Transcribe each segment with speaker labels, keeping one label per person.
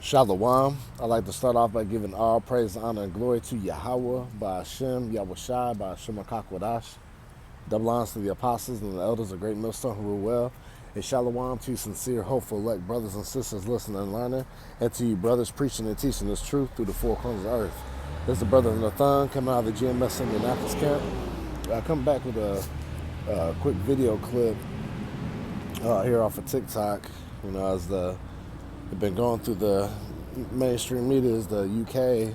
Speaker 1: Shalom. I'd like to start off by giving all praise, honor, and glory to Yahweh, by Hashem, Yahweh Shai, by Hashem HaKakwadash. Double honors to the apostles and the elders of Great Millstone who rule well. And shalom to you sincere, hopeful, elect brothers and sisters listening and learning, and to you brothers preaching and teaching this truth through the four corners of earth. This is the brother Nathan coming out of the GMS Indianapolis camp. I come back with a quick video clip here off of TikTok. You know, as they've been going through the mainstream media, is the UK,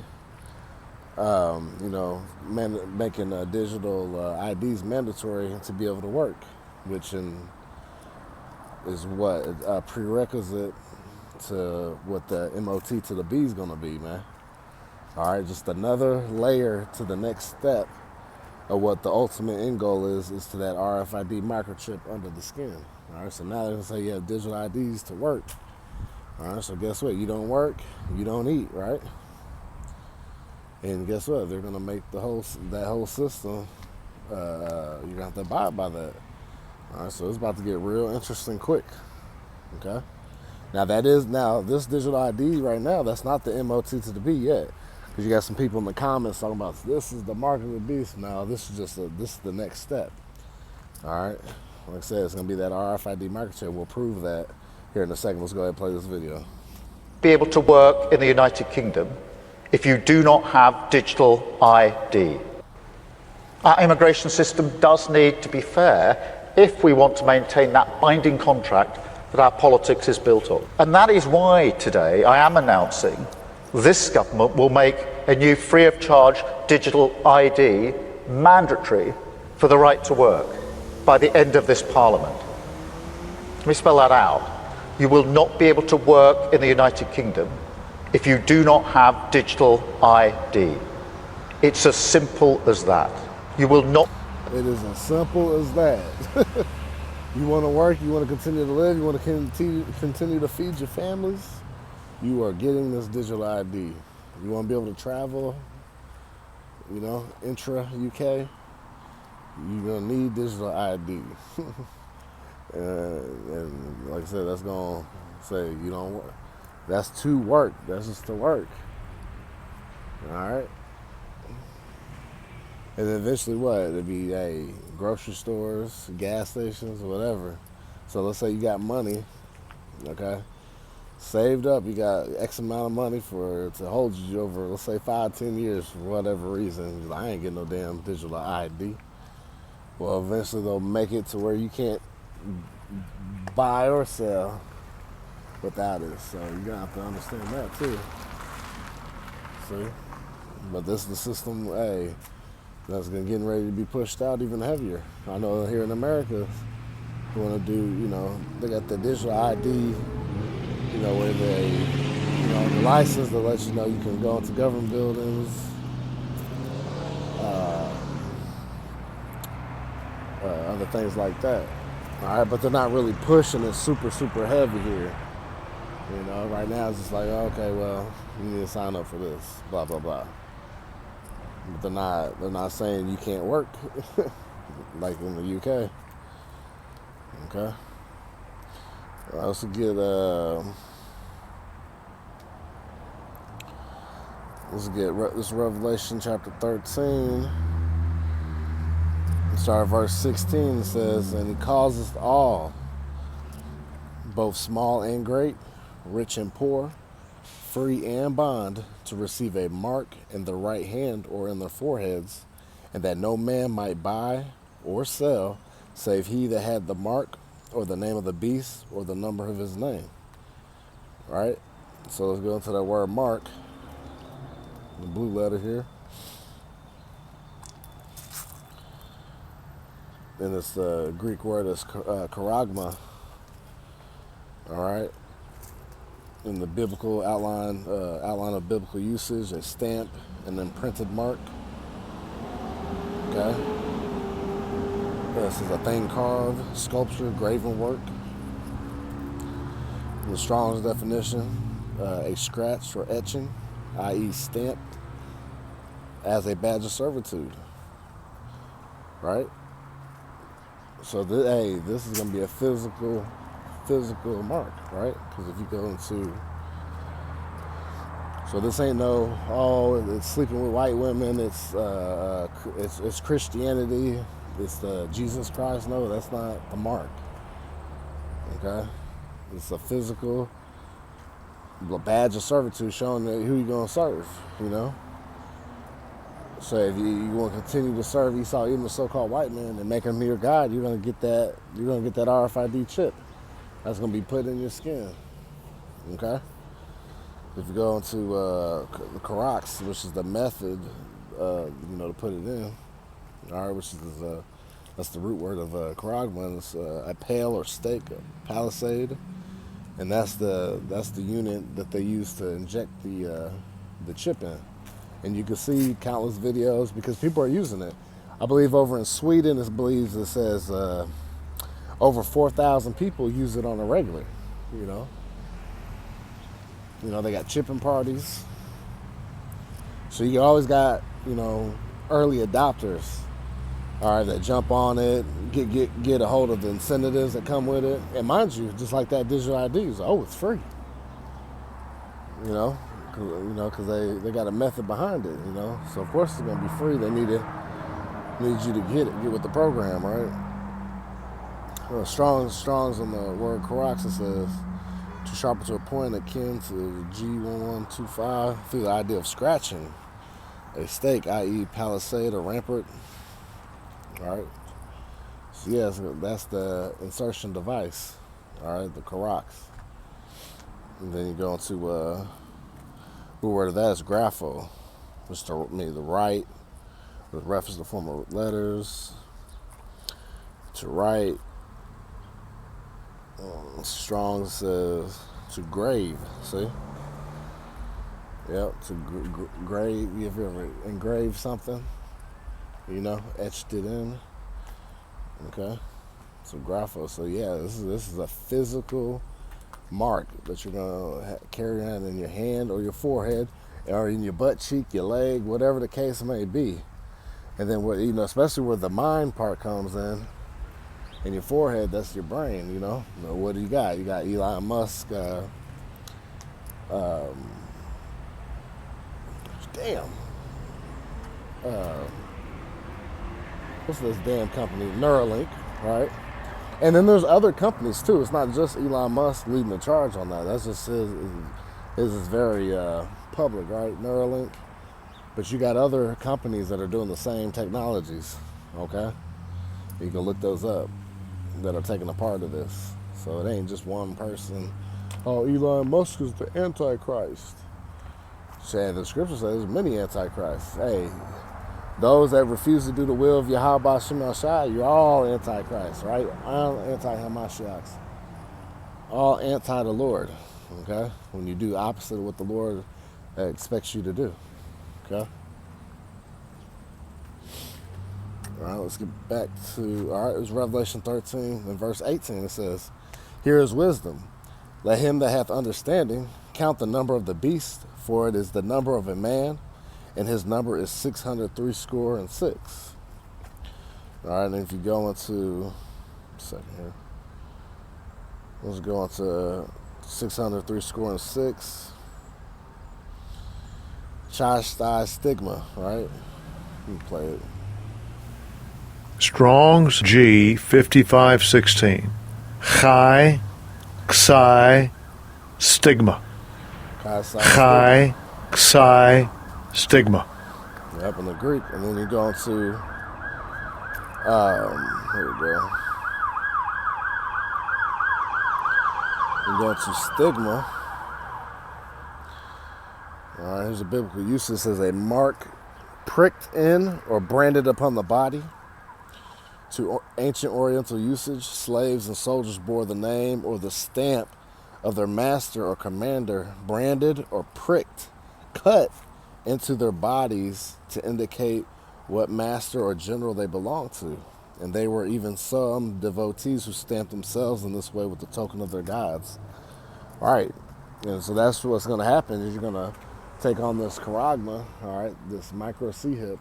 Speaker 1: making digital IDs mandatory to be able to work, which is what a prerequisite to what the MOT to the B is going to be, man. All right, just another layer to the next step of what the ultimate end goal is to that RFID microchip under the skin. All right, so now they're going to say you have digital IDs to work. All right, so guess what? You don't work, you don't eat, right? And guess what? They're going to make that whole system, you're going to have to abide by that. All right, so it's about to get real interesting quick, okay? Now this digital ID right now, that's not the MOT to the B yet. Because you got some people in the comments talking about this is the mark of the beast. Now this is the next step. All right, like I said, it's going to be that RFID microchip. We'll prove that here in a second. Let's go ahead and play this video.
Speaker 2: Be able to work in the United Kingdom if you do not have digital ID. Our immigration system does need to be fair if we want to maintain that binding contract that our politics is built on. And that is why today I am announcing this government will make a new free of charge digital ID mandatory for the right to work by the end of this Parliament. Let me spell that out. You will not be able to work in the United Kingdom if you do not have digital ID. It's as simple as that. You will not.
Speaker 1: It is as simple as that. You want to work, you want to continue to live, you want to continue to feed your families, you are getting this digital ID. You want to be able to travel, intra-UK, you're going to need digital ID. And like I said, that's going to say you don't work. That's to work. That's just to work. All right? And then eventually what? It'd be grocery stores, gas stations, whatever. So let's say you got money, okay? Saved up, you got X amount of money to hold you over, let's say 5-10 years for whatever reason. I ain't getting no damn digital ID. Well, eventually they'll make it to where you can't buy or sell without it. So you're gonna have to understand that too. See? But this is the system, that's getting ready to be pushed out even heavier. I know here in America, we want to do, they got the digital ID, where the license that lets you know you can go into government buildings, other things like that. All right, but they're not really pushing it super, super heavy here. Right now it's just like, okay, well, you need to sign up for this, blah, blah, blah. But they're not saying you can't work like in the UK. Okay. Let's get this Revelation chapter 13. Start at verse 16. It says, "And he causes all, both small and great, rich and poor, free and bond, to receive a mark in the right hand or in their foreheads, and that no man might buy or sell, save he that had the mark, or the name of the beast, or the number of his name." Right? So let's go into that word mark, the blue letter here. And it's the Greek word is charagma. All right? In the biblical outline of biblical usage, a stamp and then printed mark. Okay? This is a thing carved, sculpture, graven work. The Strong's definition, a scratch or etching, i.e. stamped as a badge of servitude. Right? So this is going to be a physical mark, right? Because if you go into So this ain't no, it's sleeping with white women. It's Christianity. It's the Jesus Christ. No, that's not the mark. Okay, it's a physical badge of servitude showing that who you're gonna serve. You know. So if you want to continue to serve Esau, even the so-called white man, and make him your God, you're gonna get that. You're gonna get that RFID chip. That's gonna be put in your skin. Okay. If you go into the Karax, which is the method, to put it in, all right, which is that's the root word of Karagma. It's a pale or stake, a palisade, and that's the unit that they use to inject the chip in. And you can see countless videos because people are using it. I believe over in Sweden, it says over 4,000 people use it on a regular. You know. They got chipping parties. So you always got, early adopters, all right, that jump on it, get a hold of the incentives that come with it. And mind you, just like that digital ID, it's free. Because they got a method behind it, So of course it's gonna be free. They need you to get with the program, right? Strong's on the word Karax, it says, too sharp to a point akin to G1125 through the idea of scratching a stake, i.e. palisade or rampart. All right. So yes, that's the insertion device. All right, the Karax. And then you go into the word of that is grapho, which means the write, with reference to the form of letters, to write. Strong says to grave. See? Yep, to grave. If you ever engraved something, etched it in. Okay, so grapho. So yeah, this is a physical mark that you're gonna carry around in your hand or your forehead, or in your butt cheek, your leg, whatever the case may be. And then especially where the mind part comes in. In your forehead, that's your brain, What do you got? You got Elon Musk, what's this damn company? Neuralink, right? And then there's other companies too. It's not just Elon Musk leading the charge on that. That's just his is very public, right? Neuralink. But you got other companies that are doing the same technologies, okay? You can look those up that are taking a part of this. So it ain't just one person. Oh, Elon Musk is the Antichrist. The scripture says there's many Antichrists. Hey, those that refuse to do the will of Yahweh Shem Shai, you're all Antichrist, right? All anti-Hamashiachs. All anti the Lord, okay? When you do opposite of what the Lord expects you to do, okay? All right, let's get back to, it was Revelation 13 and verse 18. It says, here is wisdom. Let him that hath understanding count the number of the beast, for it is the number of a man, and his number is 666. All right, and if you go into, let's go into 666. Chastai stigma, right? You play it.
Speaker 3: Strong's G 5516. Chai, Xai, stigma. Chai, Xai, stigma.
Speaker 1: Yep, in the Greek. And then you go into, here we go. You go into stigma. All right, here's a biblical use. This as a mark pricked in or branded upon the body. To ancient Oriental usage, slaves and soldiers bore the name or the stamp of their master or commander, branded or pricked, cut into their bodies to indicate what master or general they belonged to. And they were even some devotees who stamped themselves in this way with the token of their gods. All right, and so that's what's going to happen is you're going to take on this charagma, all right, this micro C-hip,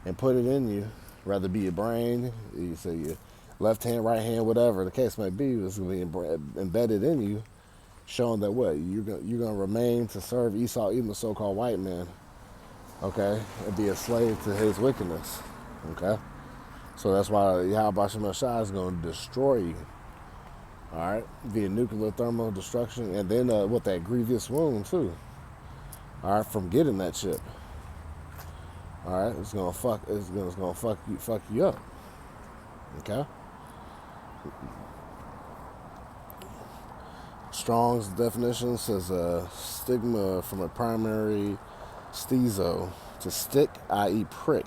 Speaker 1: and put it in you. Rather be your brain, you say your left hand, right hand, whatever the case may be, is going to be embedded in you. showing that what you're gonna remain to serve Esau, even the so-called white man, okay, and be a slave to his wickedness, okay. So that's why Yahweh Shem Shai is gonna destroy you, all right, via nuclear thermal destruction, and then with that grievous wound too, all right, from getting that chip, all right, it's gonna fuck you up, okay. Strong's definition says stigma from a primary stezo, to stick, i.e. prick,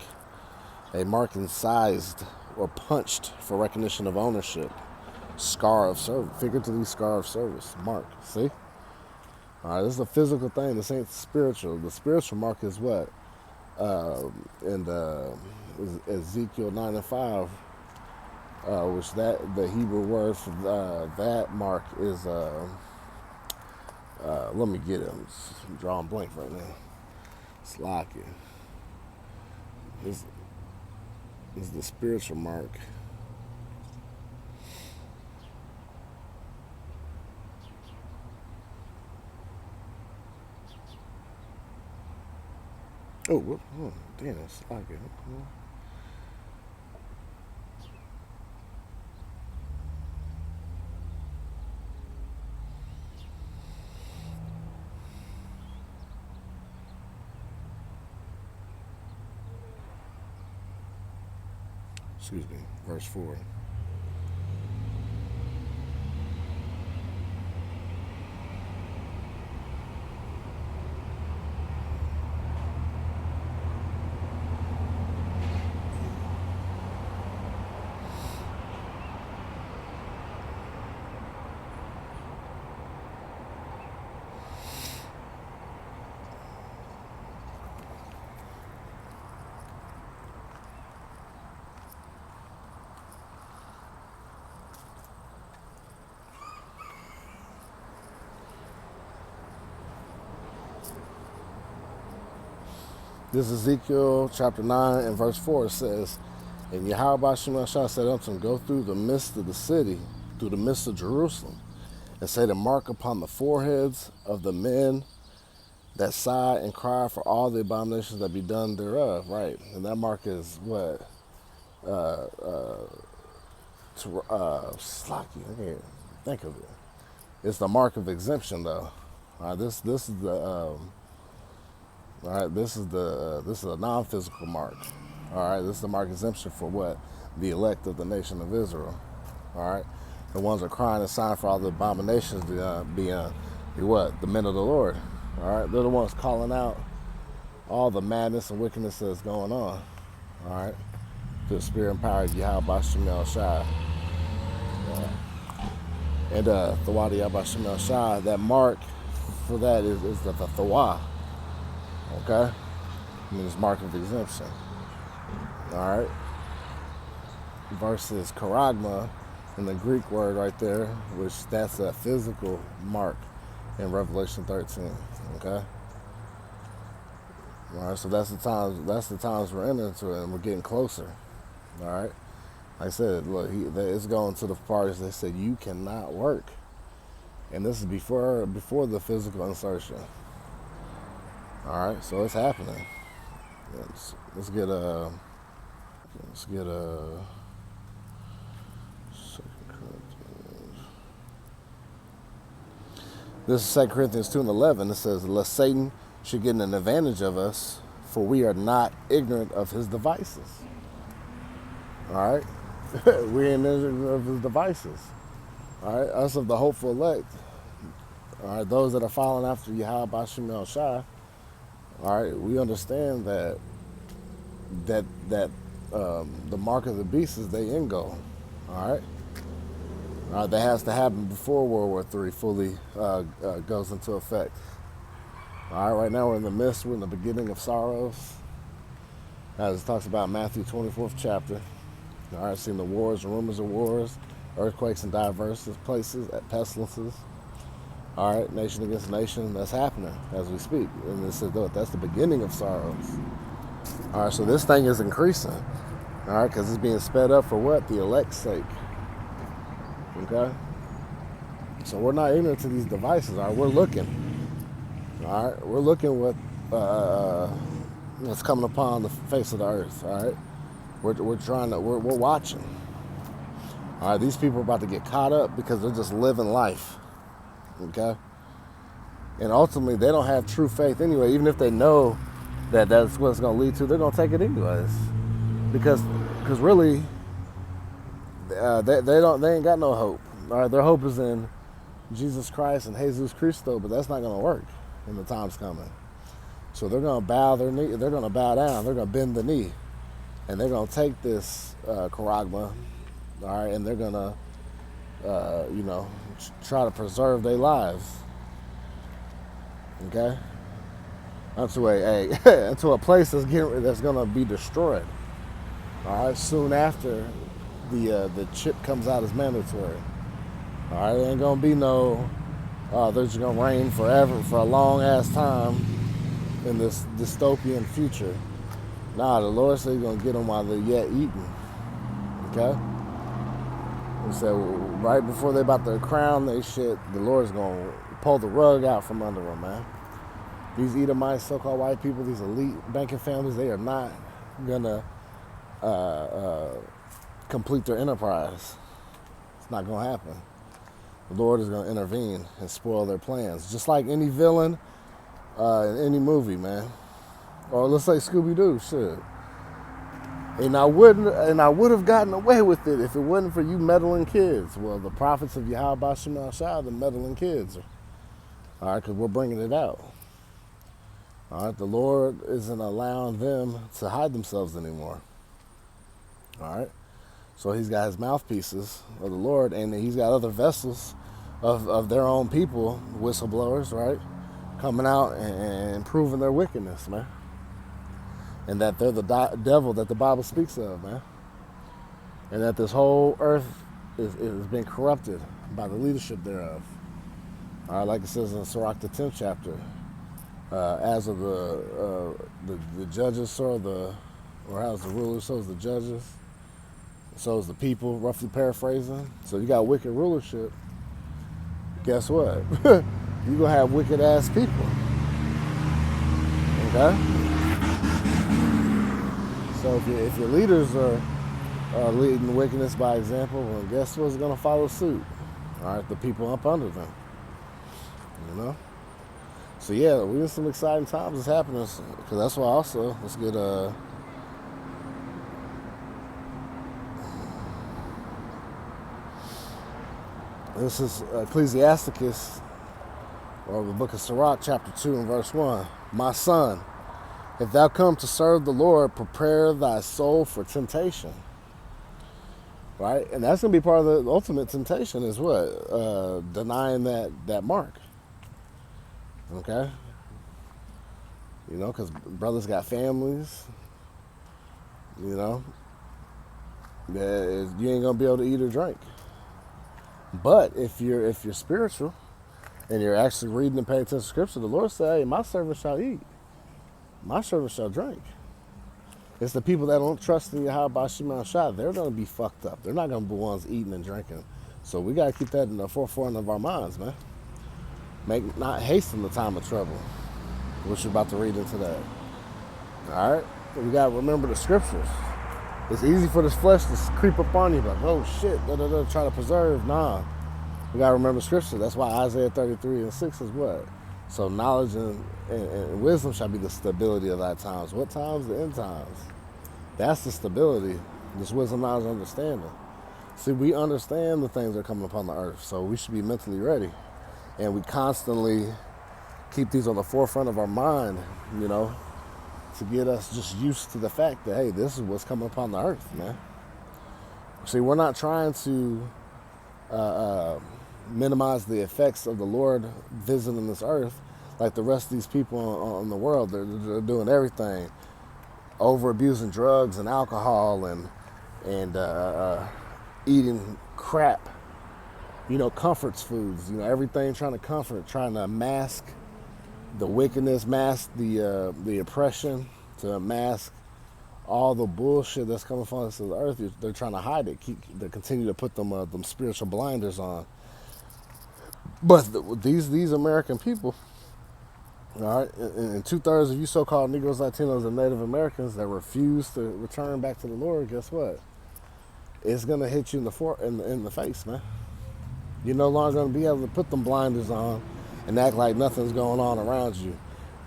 Speaker 1: a mark incised or punched for recognition of ownership. Scar of service, figuratively scar of service, mark, see? All right, this is a physical thing, this ain't spiritual. The spiritual mark is what? In Ezekiel 9 and 5, which the Hebrew word for that mark is, let me get it. I'm drawing blank right now. It's like it. This is the spiritual mark. Oh, damn, it's like it. Excuse me, verse 4. This is Ezekiel chapter 9 and verse 4. It says, and Yahweh Shem Shai said unto him, go through the midst of the city, through the midst of Jerusalem, and say the mark upon the foreheads of the men that sigh and cry for all the abominations that be done thereof. Right. And that mark is what? Slocky. I can't think of it. It's the mark of exemption, though. This is the all right. This is a non-physical mark. All right. This is the mark of exemption for what? The elect of the nation of Israel. All right. The ones that are crying and sighing for all the abominations be what? The men of the Lord. All right. They're the ones calling out all the madness and wickedness that's going on. All right. The spirit and power of Yahweh Shem Shai. And the Thawadi Yahweh Shem Shai, that mark for that is the Thawah. Okay? I mean, it's mark of exemption. All right? Versus charagma in the Greek word right there, which that's a physical mark in Revelation 13. Okay? All right, so that's the times we're entering into it, and we're getting closer. All right? Like I said, look, it's going to the parts they said you cannot work. And this is before the physical insertion. All right, so it's happening. Let's get a. This is 2 Corinthians 2:11. It says, lest Satan should get an advantage of us, for we are not ignorant of his devices. All right, we ain't ignorant of his devices. All right, us of the hopeful elect. All right, those that are following after Yahweh Shem Shai. All right, we understand that the mark of the beast is the end goal. All right, that has to happen before World War III fully goes into effect. All right, right now we're in the midst, we're in the beginning of sorrows, as it talks about Matthew 24th chapter. All right, seeing the wars, rumors of wars, earthquakes in diverse places, pestilences. All right, nation against nation, that's happening as we speak. And it says, look, that's the beginning of sorrows. All right, so this thing is increasing. All right, because it's being sped up for what? The elect's sake. Okay? So we're not ignorant to these devices. All right, we're looking. All right, we're looking what what's coming upon the face of the earth. All right, we're watching. All right, these people are about to get caught up because they're just living life. Okay, and ultimately they don't have true faith anyway. Even if they know that that's what it's going to lead to, they're going to take it anyways, because really they ain't got no hope. All right, their hope is in Jesus Christ and Jesus Christo, but that's not going to work when the time's coming. So they're going to bow their knee. They're going to bow down. They're going to bend the knee, and they're going to take this charagma, all right, and they're going to try to preserve their lives. Okay, unto a place that's going to be destroyed. All right, soon after the chip comes out as mandatory. All right, there ain't gonna be no, they're just gonna reign forever for a long ass time in this dystopian future. Nah, the Lord said He's gonna get them while they're yet eating. Okay? He said right before they about to crown they shit, the Lord's gonna pull the rug out from under them, man. These Edomites, so-called white people, these elite banking families, they are not gonna complete their enterprise. It's not gonna happen. The Lord is gonna intervene and spoil their plans, just like any villain in any movie, man. Or let's say Scooby-Doo, shit. And I would have gotten away with it if it wasn't for you meddling kids. Well, the prophets of Yahweh Shema Shah, the meddling kids. All right, because we're bringing it out. All right, the Lord isn't allowing them to hide themselves anymore. All right, so He's got His mouthpieces of the Lord, and He's got other vessels of their own people, whistleblowers, right, coming out and proving their wickedness, man. And that they're the devil that the Bible speaks of, man. And that this whole earth is being corrupted by the leadership thereof. All right, like it says in Sirach, the 10th chapter, as of the judges, or how's the rulers, so is the judges, so is the people, roughly paraphrasing. So you got wicked rulership. Guess what? You're going to have wicked ass people. Okay? So if your leaders are leading wickedness by example, well, guess what's going to follow suit? All right, the people up under them. You know? So yeah, we're in some exciting times that's happening. Because that's why also, let's get this is Ecclesiasticus, or the book of Sirach, chapter 2 and verse 1. My son, if thou come to serve the Lord, prepare thy soul for temptation. Right? And that's going to be part of the ultimate temptation is what? Denying that mark. Okay? You know, because brothers got families. You know? You ain't going to be able to eat or drink. But if you're spiritual and you're actually reading and paying attention to Scripture, the Lord said, hey, my servant shall eat. My servant shall drink. It's the people that don't trust in Yahweh Shema Shah, they're going to be fucked up. They're not going to be ones eating and drinking. So we got to keep that in the forefront of our minds, man. Not hasten the time of trouble, which you're about to read into that. All right? We got to remember the Scriptures. It's easy for this flesh to creep up on you like, oh shit, try to preserve. Nah. We got to remember Scripture. That's why Isaiah 33 and 6 is what? So knowledge and wisdom shall be the stability of thy times. What times? The end times. That's the stability. This wisdom, knowledge, and understanding. See, we understand the things that are coming upon the earth, so we should be mentally ready. And we constantly keep these on the forefront of our mind, you know, to get us just used to the fact that, hey, this is what's coming upon the earth, man. See, we're not trying to minimize the effects of the Lord visiting this earth like the rest of these people in the world. They're doing everything, over abusing drugs and alcohol and eating crap, you know, comforts foods, you know, everything trying to comfort, trying to mask the wickedness, mask the oppression, to mask all the bullshit that's coming from us to the earth. They're trying to hide it. They continue to put them spiritual blinders on. But these American people, all right, and 2/3 of you so-called Negroes, Latinos, and Native Americans that refuse to return back to the Lord, guess what? It's gonna hit you in the face, man. You're no longer gonna be able to put them blinders on and act like nothing's going on around you,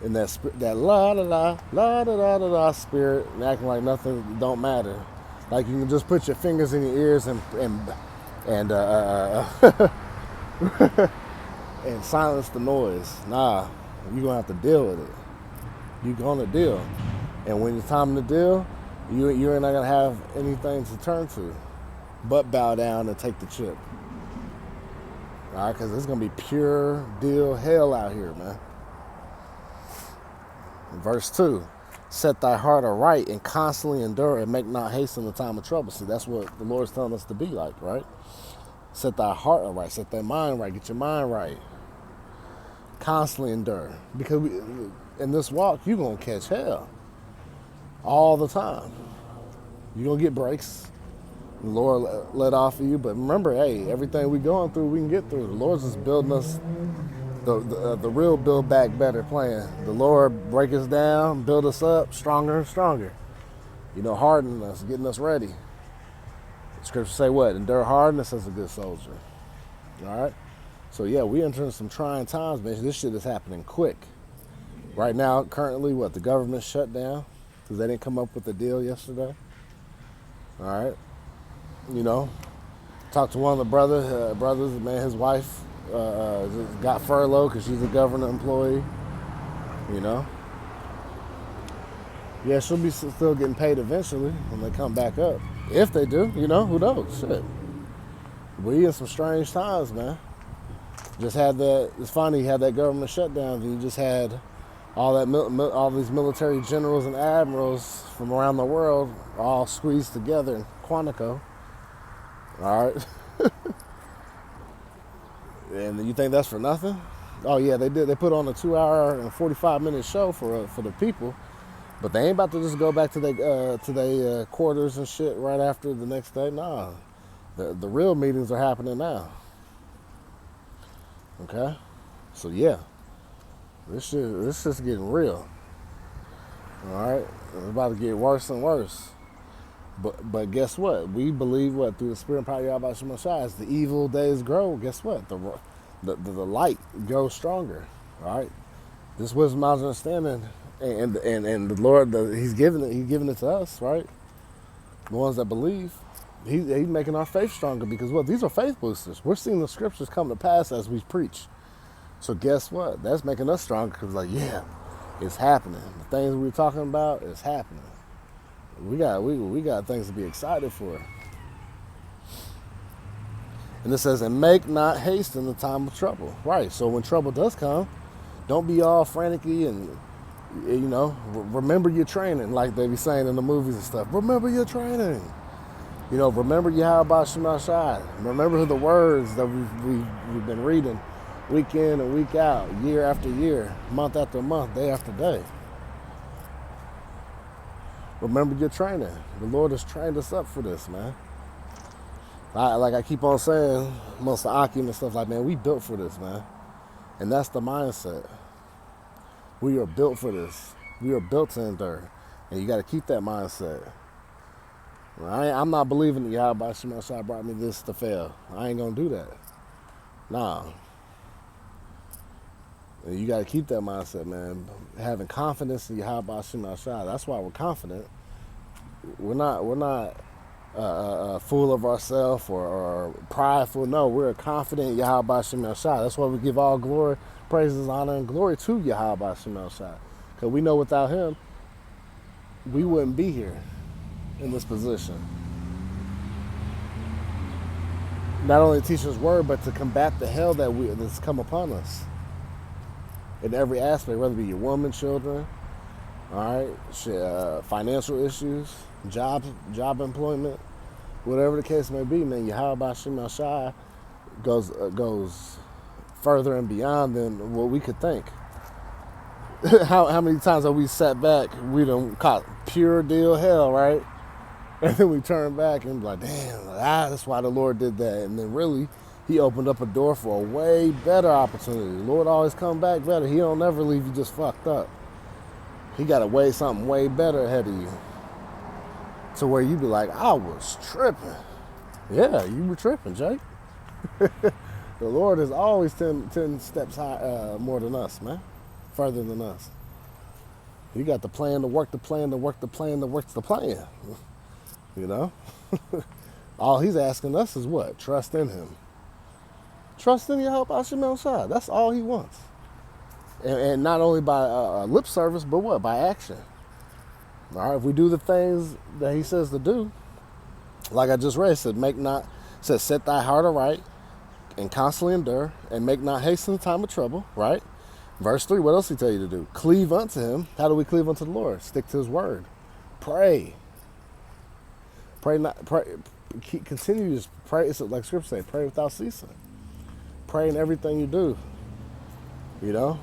Speaker 1: in that la da la la da da da da spirit, and acting like nothing don't matter. Like you can just put your fingers in your ears and and silence the noise. Nah, you're gonna have to deal with it. You're gonna deal, and when it's time to deal, you're not gonna have anything to turn to, but bow down and take the chip. All right, because it's gonna be pure deal hell out here, man. Verse 2, set thy heart aright and constantly endure and make not haste in the time of trouble. See, that's what the Lord's telling us to be like, right? Set thy heart aright, set thy mind right, get your mind right. Constantly endure. Because in this walk, you're going to catch hell all the time. You're going to get breaks. The Lord let off of you. But remember, hey, everything we're going through, we can get through. The Lord's just building us the real build back better plan. The Lord break us down, build us up stronger and stronger. Hardening us, getting us ready. The scriptures say what? Endure hardness as a good soldier. All right? So yeah, we entering some trying times, man. This shit is happening quick. Right now, currently, the government shut down because they didn't come up with a deal yesterday. All right? Talked to one of the brothers, man, his wife just got furloughed because she's a government employee. Yeah, she'll be still getting paid eventually when they come back up. If they do, who knows? Shit. We in some strange times, man. Just had that. It's funny, you had that government shutdown, and you just had all these military generals and admirals from around the world all squeezed together in Quantico. All right. And you think that's for nothing? Oh yeah, they did. They put on a 2-hour and 45-minute show for the people, but they ain't about to just go back to their quarters and shit right after the next day. Nah, the real meetings are happening now. Okay, so yeah, this shit's getting real. All right, it's about to get worse and worse. But guess what? We believe through the Spirit and power of Yahweh Shem Shai, as the evil days grow, guess what? The light grows stronger. All right? This wisdom, knowledge, understanding, and the Lord, He's giving it to us, right? The ones that believe. He's making our faith stronger because these are faith boosters. We're seeing the scriptures come to pass as we preach. So guess what? That's making us stronger because yeah, it's happening. The things we're talking about is happening. We got things to be excited for. And it says, and make not haste in the time of trouble. Right, so when trouble does come, don't be all frantically and, remember your training, like they be saying in the movies and stuff. Remember your training. Remember Yahweh Shem Shai. Remember the words that we've been reading week in and week out, year after year, month after month, day after day. Remember your training. The Lord has trained us up for this, man. I keep on saying, most of Akim and stuff, man, we built for this, man. And that's the mindset. We are built for this. We are built to endure. And you got to keep that mindset. I'm not believing that Yahweh Shem Shai brought me this to fail. I ain't going to do that. Nah. And you got to keep that mindset, man. Having confidence in Yahweh Shem Shai. That's why we're confident. We're not full of ourselves or prideful. No, we're confident in Yahweh Shem Shai. That's why we give all glory, praises, honor, and glory to Yahweh Shem Shai. Because we know without Him, we wouldn't be here in this position. Not only to teach His word, but to combat the hell that's come upon us. In every aspect, whether it be your woman, children, all right, financial issues, job employment, whatever the case may be, man, Yahweh Shem Shai goes further and beyond than what we could think. How many times have we sat back, we done caught pure deal hell, right? And then we turn back and be like, damn, that's why the Lord did that. And then really, he opened up a door for a way better opportunity. The Lord always come back better. He don't never leave you just fucked up. He got something way better ahead of you. To where you be like, I was tripping. Yeah, you were tripping, Jake. The Lord is always 10 steps high, more than us, man. Further than us. He got the plan to work the plan to work the plan that works the plan. You know? All he's asking us is what? Trust in him. Trust in your help Hashem side. That's all he wants. And not only by lip service, but what? By action. All right, if we do the things that he says to do, like I just read, it said, set thy heart aright and constantly endure and make not haste in the time of trouble, right? Verse 3, what else he tell you to do? Cleave unto him. How do we cleave unto the Lord? Stick to his word. Pray. Continue to pray. It's like scripture say, pray without ceasing. Pray in everything you do. You know?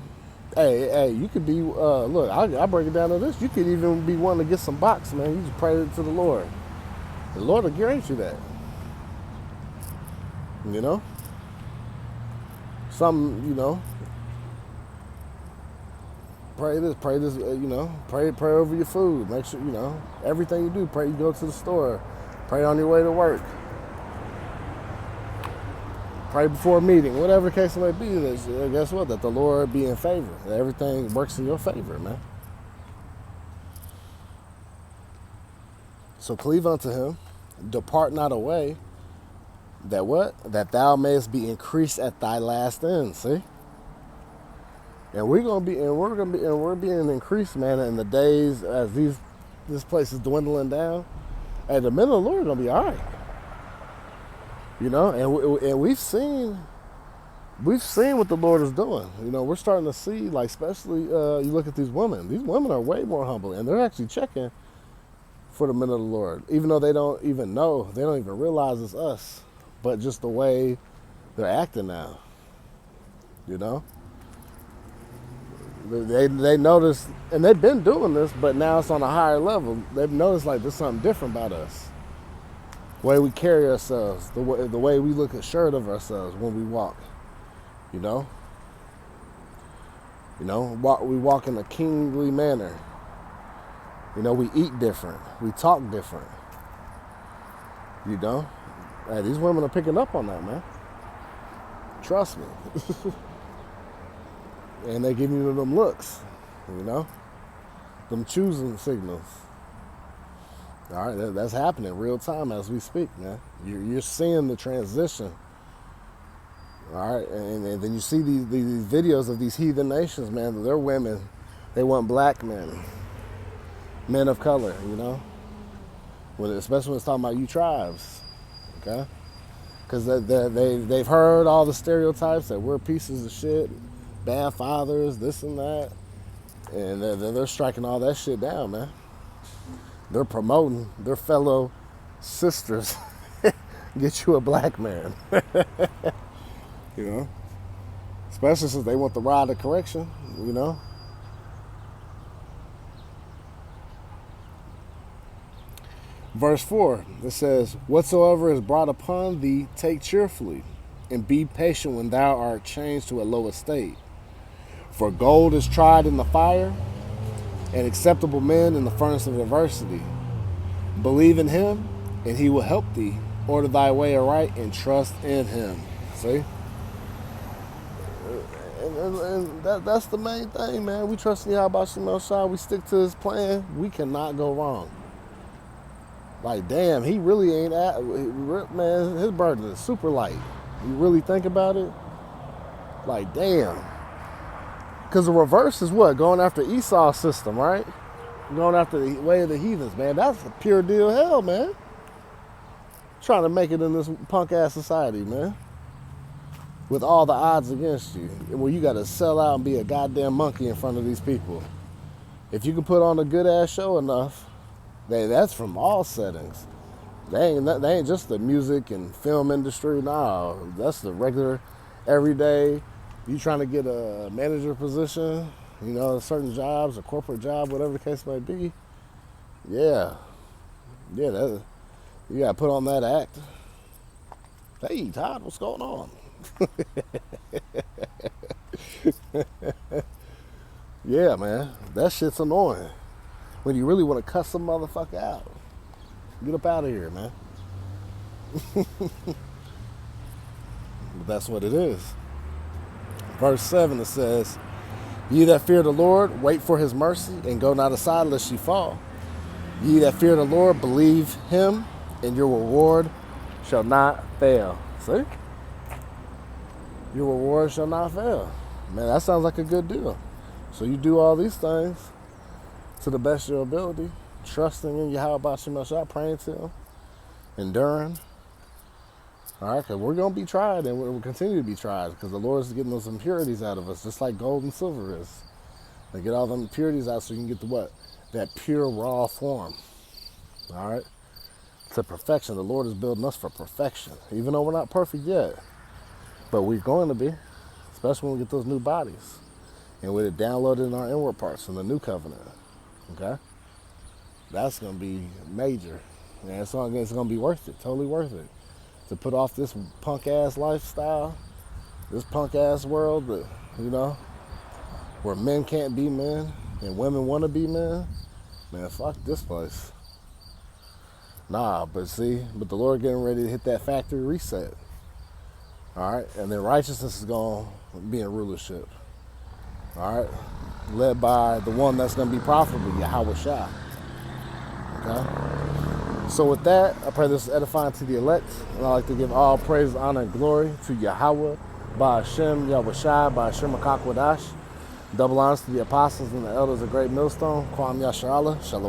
Speaker 1: Hey, you could be, look, I'll break it down to this. You could even be wanting to get some box, man. You just pray to the Lord. The Lord will grant you that. You know? Something, you know. Pray this, you know. Pray over your food. Make sure, you know, everything you do, pray you go to the store. Pray on your way to work. Pray before a meeting, whatever the case may be. Guess what? That the Lord be in favor. That everything works in your favor, man. So cleave unto him, depart not away. That what? That thou mayest be increased at thy last end. See? And we're being increased, man, in the days as this place is dwindling down. At the middle of the Lord, gonna be all right. You know, and we've seen what the Lord is doing. You know, we're starting to see, like, especially you look at these women. These women are way more humble, and they're actually checking for the men of the Lord, even though they don't even know, they don't even realize it's us, but just the way they're acting now. You know, they notice, and they've been doing this, but now it's on a higher level. They've noticed like there's something different about us. The way we carry ourselves, the way we look assured of ourselves when we walk, you know. We walk in a kingly manner. You know, we eat different, we talk different. You know, hey, these women are picking up on that, man. Trust me. And they give you them looks, you know, them choosing signals. All right, that's happening real time as we speak, man. You're seeing the transition. All right, and then you see these videos of these heathen nations, man. They're women. They want black men of color, you know. Especially when it's talking about you tribes, okay? Because they've heard all the stereotypes that we're pieces of shit, bad fathers, this and that, and they're striking all that shit down, man. They're promoting their fellow sisters. Get you a black man. You know? Especially since they want the rod of correction, you know? Verse 4, it says, whatsoever is brought upon thee, take cheerfully, and be patient when thou art changed to a low estate. For gold is tried in the fire, and acceptable men in the furnace of adversity. Believe in him, and he will help thee. Order thy way aright, and trust in him. See? And that's the main thing, man. We trust in Yahweh Shem Shai. We stick to his plan. We cannot go wrong. Like, damn, he really ain't man, his burden is super light. You really think about it? Like, damn. Because the reverse is what? Going after Esau's system, right? Going after the way of the heathens, man. That's a pure deal hell, man. Trying to make it in this punk-ass society, man. With all the odds against you. Where you got to sell out and be a goddamn monkey in front of these people. If you can put on a good-ass show enough, that's from all settings. They ain't just the music and film industry. No, that's the regular, everyday. You trying to get a manager position, you know, certain jobs, a corporate job, whatever the case may be. Yeah, you got to put on that act. Hey, Todd, what's going on? Yeah, man, that shit's annoying. When you really want to cuss some motherfucker out, get up out of here, man. But that's what it is. Verse 7, it says, ye that fear the Lord, wait for his mercy, and go not aside lest ye fall. Ye that fear the Lord, believe him, and your reward shall not fail. See? Your reward shall not fail. Man, that sounds like a good deal. So you do all these things to the best of your ability, trusting in Yahweh B'Shem Yahshua, praying to him, enduring. All right, because we're going to be tried, and we'll continue to be tried, because the Lord's getting those impurities out of us, just like gold and silver is. They get all them impurities out so you can get to what? That pure, raw form. All right? To perfection. The Lord is building us for perfection, even though we're not perfect yet. But we're going to be, especially when we get those new bodies. And with it downloaded in our inward parts in the new covenant. Okay? That's going to be major. And it's going to be worth it, totally worth it. To put off this punk-ass lifestyle, this punk-ass world that, you know, where men can't be men and women want to be men, man, fuck this place. Nah, but the Lord getting ready to hit that factory reset. All right, and then righteousness is going to be in rulership. All right, led by the one that's going to be profitable, Yahweh Shah. Okay? So with that, I pray this is edifying to the elect, and I'd like to give all praise, honor, and glory to Yahweh, Ba'Hashem, Yahweh Shai, Ba'Hashem HaKakwadash. Double honors to the apostles and the elders of Great Millstone. Kwam Yasharallah. Shalom.